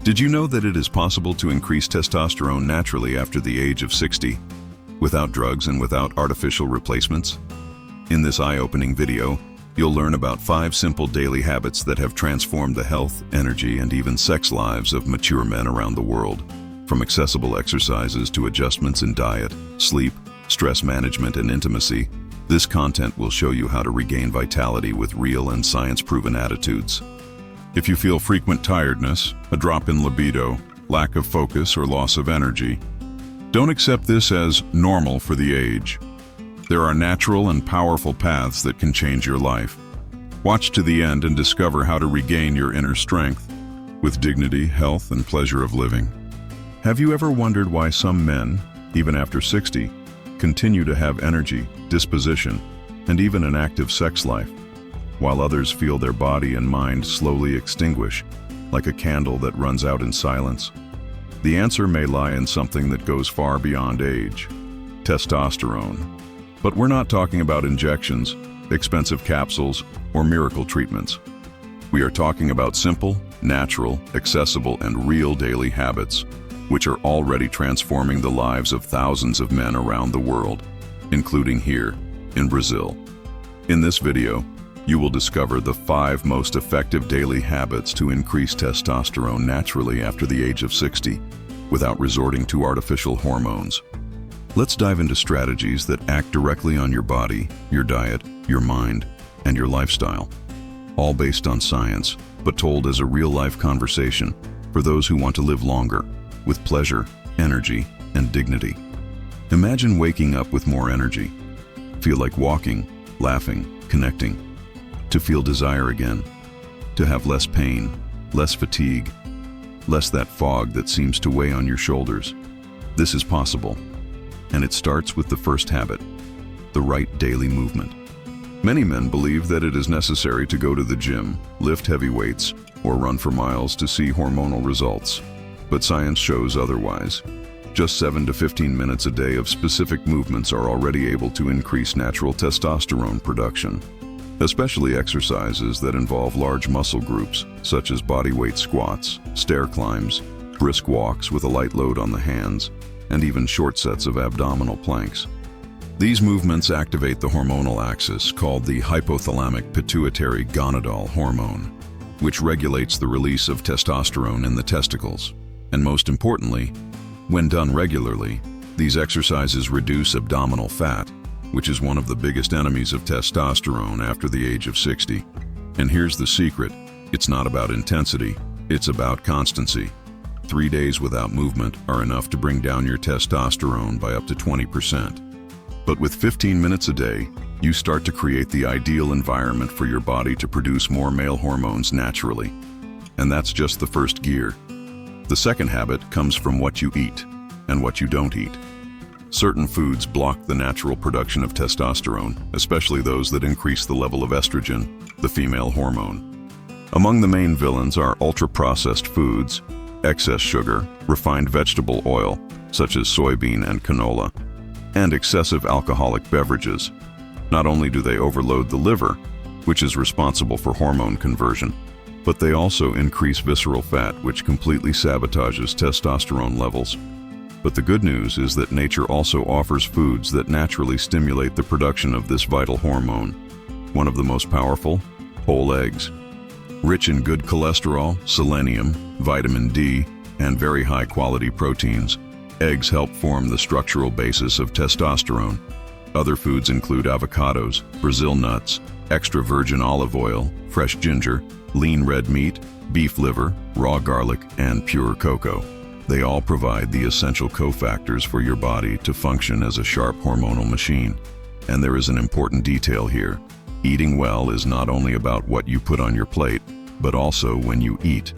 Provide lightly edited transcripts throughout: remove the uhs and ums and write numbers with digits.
Did you know that it is possible to increase testosterone naturally after the age of 60, without drugs and without artificial replacements? In this eye-opening video, you'll learn about 5 simple daily habits that have transformed the health, energy, and even sex lives of mature men around the world. From accessible exercises to adjustments in diet, sleep, stress management, and intimacy, this content will show you how to regain vitality with real and science-proven attitudes. If you feel frequent tiredness, a drop in libido, lack of focus, or loss of energy, don't accept this as normal for the age. There are natural and powerful paths that can change your life. Watch to the end and discover how to regain your inner strength with dignity, health, and pleasure of living. Have you ever wondered why some men, even after 60, continue to have energy, disposition, and even an active sex life, while others feel their body and mind slowly extinguish, like a candle that runs out in silence? The answer may lie in something that goes far beyond age: testosterone. But we're not talking about injections, expensive capsules, or miracle treatments. We are talking about simple, natural, accessible, and real daily habits, which are already transforming the lives of thousands of men around the world, including here in Brazil. In this video, you will discover the 5 most effective daily habits to increase testosterone naturally after the age of 60, without resorting to artificial hormones. Let's dive into strategies that act directly on your body, your diet, your mind, and your lifestyle, all based on science, but told as a real-life conversation for those who want to live longer, with pleasure, energy, and dignity. Imagine waking up with more energy. Feel like walking, laughing, connecting. To feel desire again. To have less pain, less fatigue, less that fog that seems to weigh on your shoulders. This is possible, and it starts with the first habit: the right daily movement. Many men believe that it is necessary to go to the gym, lift heavy weights, or run for miles to see hormonal results. But science shows otherwise. Just 7 to 15 minutes a day of specific movements are already able to increase natural testosterone production, especially exercises that involve large muscle groups, such as bodyweight squats, stair climbs, brisk walks with a light load on the hands, and even short sets of abdominal planks. These movements activate the hormonal axis called the hypothalamic pituitary gonadal hormone, which regulates the release of testosterone in the testicles. And most importantly, when done regularly, these exercises reduce abdominal fat, which is one of the biggest enemies of testosterone after the age of 60. And here's the secret: it's not about intensity, it's about constancy. 3 days without movement are enough to bring down your testosterone by up to 20%. But with 15 minutes a day, you start to create the ideal environment for your body to produce more male hormones naturally. And that's just the first gear. The second habit comes from what you eat and what you don't eat. Certain foods block the natural production of testosterone, especially those that increase the level of estrogen, the female hormone. Among the main villains are ultra-processed foods, excess sugar, refined vegetable oil, such as soybean and canola, and excessive alcoholic beverages. Not only do they overload the liver, which is responsible for hormone conversion, but they also increase visceral fat, which completely sabotages testosterone levels. But the good news is that nature also offers foods that naturally stimulate the production of this vital hormone. One of the most powerful: whole eggs. Rich in good cholesterol, selenium, vitamin D, and very high-quality proteins, eggs help form the structural basis of testosterone. Other foods include avocados, Brazil nuts, extra virgin olive oil, fresh ginger, lean red meat, beef liver, raw garlic, and pure cocoa. They all provide the essential cofactors for your body to function as a sharp hormonal machine. And there is an important detail here: eating well is not only about what you put on your plate, but also when you eat.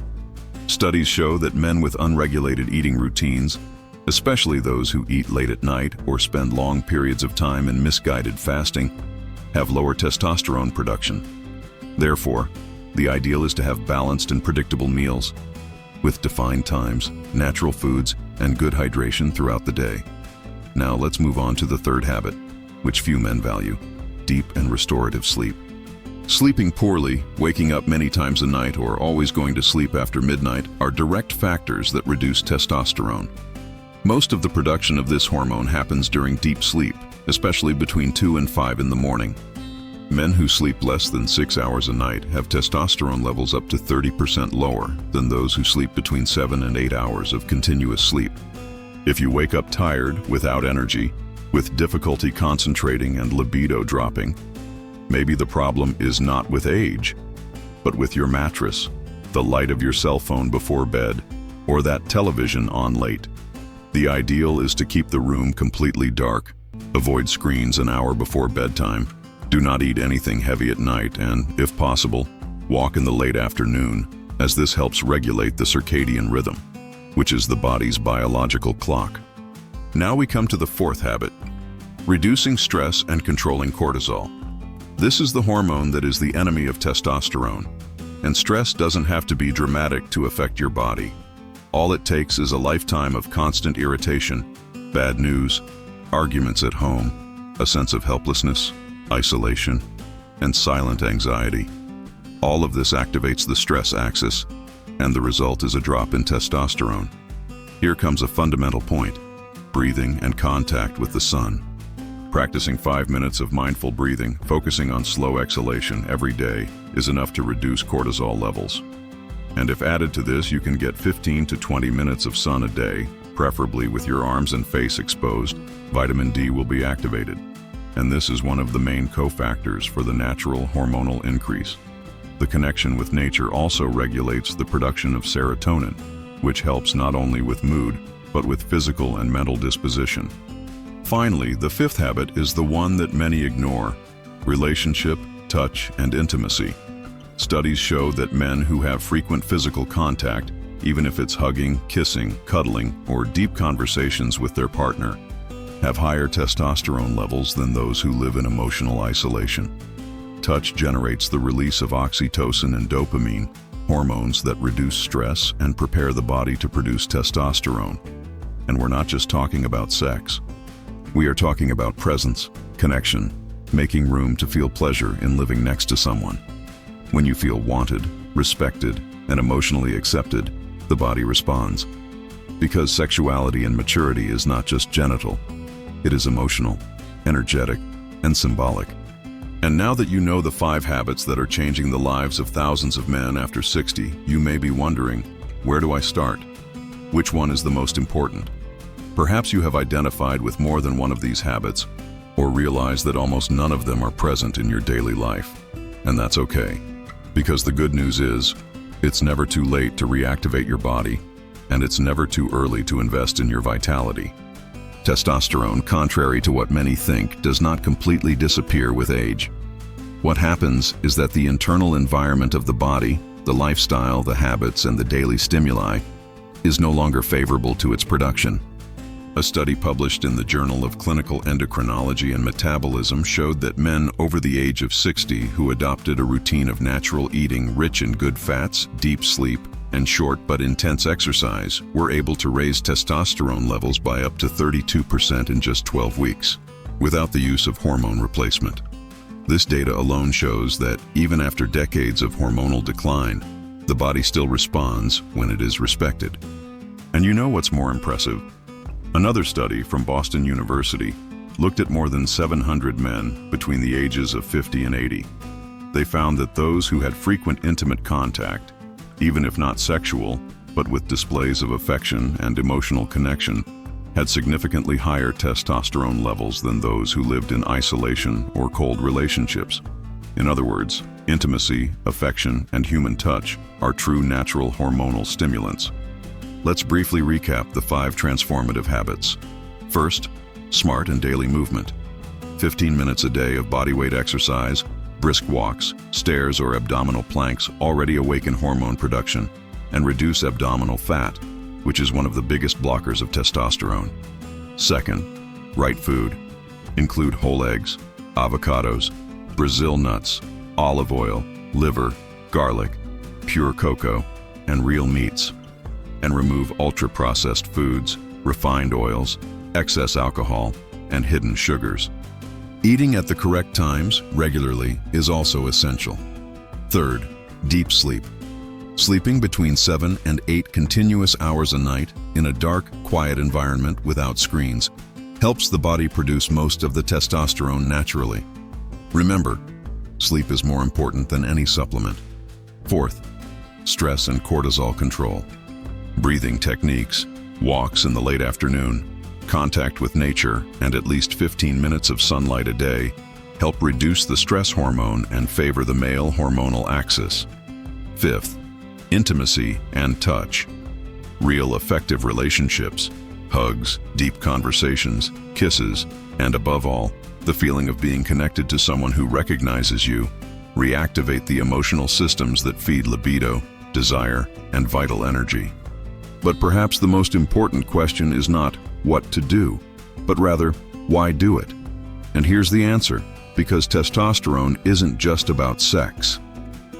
Studies show that men with unregulated eating routines, especially those who eat late at night or spend long periods of time in misguided fasting, have lower testosterone production. Therefore, the ideal is to have balanced and predictable meals, with defined times, natural foods, and good hydration throughout the day. Now let's move on to the third habit, which few men value: deep and restorative sleep. Sleeping poorly, waking up many times a night, or always going to sleep after midnight are direct factors that reduce testosterone. Most of the production of this hormone happens during deep sleep, especially between 2 and 5 in the morning. Men who sleep less than 6 hours a night have testosterone levels up to 30% lower than those who sleep between 7 and 8 hours of continuous sleep. If you wake up tired, without energy, with difficulty concentrating and libido dropping, maybe the problem is not with age, but with your mattress, the light of your cell phone before bed, or that television on late. The ideal is to keep the room completely dark, avoid screens an hour before bedtime, do not eat anything heavy at night, and, if possible, walk in the late afternoon, as this helps regulate the circadian rhythm, which is the body's biological clock. Now we come to the fourth habit: reducing stress and controlling cortisol. This is the hormone that is the enemy of testosterone, and stress doesn't have to be dramatic to affect your body. All it takes is a lifetime of constant irritation, bad news, arguments at home, a sense of helplessness, isolation, and silent anxiety. All of this activates the stress axis, and the result is a drop in testosterone. Here comes a fundamental point: breathing and contact with the sun. Practicing 5 minutes of mindful breathing, focusing on slow exhalation every day, is enough to reduce cortisol levels. And if added to this, you can get 15 to 20 minutes of sun a day, preferably with your arms and face exposed. Vitamin D will be activated. And this is one of the main cofactors for the natural hormonal increase. The connection with nature also regulates the production of serotonin, which helps not only with mood, but with physical and mental disposition. Finally, the fifth habit is the one that many ignore: relationship, touch, and intimacy. Studies show that men who have frequent physical contact, even if it's hugging, kissing, cuddling, or deep conversations with their partner, have higher testosterone levels than those who live in emotional isolation. Touch generates the release of oxytocin and dopamine, hormones that reduce stress and prepare the body to produce testosterone. And we're not just talking about sex. We are talking about presence, connection, making room to feel pleasure in living next to someone. When you feel wanted, respected, and emotionally accepted, the body responds. Because sexuality and maturity is not just genital, it is emotional, energetic, and symbolic. And now that you know the 5 habits that are changing the lives of thousands of men after 60, you may be wondering, where do I start? Which one is the most important? Perhaps you have identified with more than one of these habits, or realize that almost none of them are present in your daily life. And that's okay, because the good news is, it's never too late to reactivate your body, and it's never too early to invest in your vitality. Testosterone, contrary to what many think, does not completely disappear with age. What happens is that the internal environment of the body, the lifestyle, the habits, and the daily stimuli, is no longer favorable to its production. A study published in the Journal of Clinical Endocrinology and Metabolism showed that men over the age of 60 who adopted a routine of natural eating rich in good fats, deep sleep, and short but intense exercise were able to raise testosterone levels by up to 32% in just 12 weeks, without the use of hormone replacement. This data alone shows that even after decades of hormonal decline, the body still responds when it is respected. And you know what's more impressive? Another study from Boston University looked at more than 700 men between the ages of 50 and 80. They found that those who had frequent intimate contact, even if not sexual, but with displays of affection and emotional connection, had significantly higher testosterone levels than those who lived in isolation or cold relationships. In other words, intimacy, affection, and human touch are true natural hormonal stimulants. Let's briefly recap the 5 transformative habits. First, smart and daily movement. 15 minutes a day of bodyweight exercise, brisk walks, stairs, or abdominal planks already awaken hormone production and reduce abdominal fat, which is one of the biggest blockers of testosterone. Second, right food. Include whole eggs, avocados, Brazil nuts, olive oil, liver, garlic, pure cocoa, and real meats. And remove ultra-processed foods, refined oils, excess alcohol, and hidden sugars. Eating at the correct times, regularly, is also essential. Third, deep sleep. Sleeping between 7 and 8 continuous hours a night in a dark, quiet environment without screens helps the body produce most of the testosterone naturally. Remember, sleep is more important than any supplement. Fourth, stress and cortisol control. Breathing techniques, walks in the late afternoon, contact with nature, and at least 15 minutes of sunlight a day help reduce the stress hormone and favor the male hormonal axis. Fifth, intimacy and touch. Real effective relationships, hugs, deep conversations, kisses, and above all, the feeling of being connected to someone who recognizes you, reactivate the emotional systems that feed libido, desire, and vital energy. But perhaps the most important question is not what to do, but rather, why do it? And here's the answer: because testosterone isn't just about sex.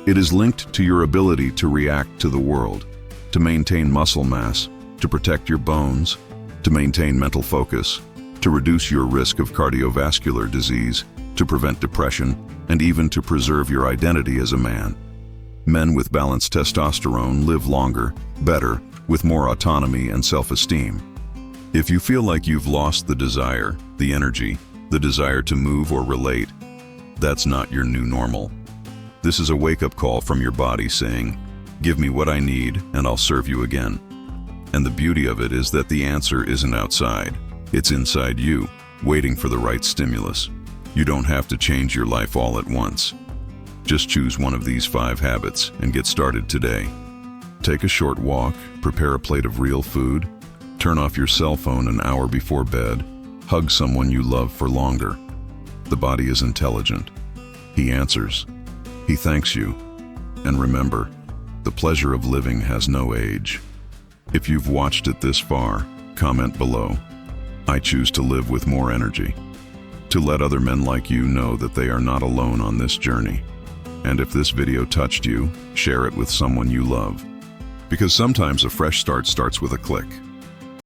It is linked to your ability to react to the world, to maintain muscle mass, to protect your bones, to maintain mental focus, to reduce your risk of cardiovascular disease, to prevent depression, and even to preserve your identity as a man. Men with balanced testosterone live longer, better, with more autonomy and self-esteem. If you feel like you've lost the desire, the energy, the desire to move or relate, that's not your new normal. This is a wake-up call from your body saying, "Give me what I need and I'll serve you again." And the beauty of it is that the answer isn't outside. It's inside you, waiting for the right stimulus. You don't have to change your life all at once. Just choose one of these 5 habits and get started today. Take a short walk, prepare a plate of real food, turn off your cell phone an hour before bed, hug someone you love for longer. The body is intelligent. He answers. He thanks you. And remember, the pleasure of living has no age. If you've watched it this far, comment below. I choose to live with more energy. To let other men like you know that they are not alone on this journey. And if this video touched you, share it with someone you love. Because sometimes a fresh start starts with a click.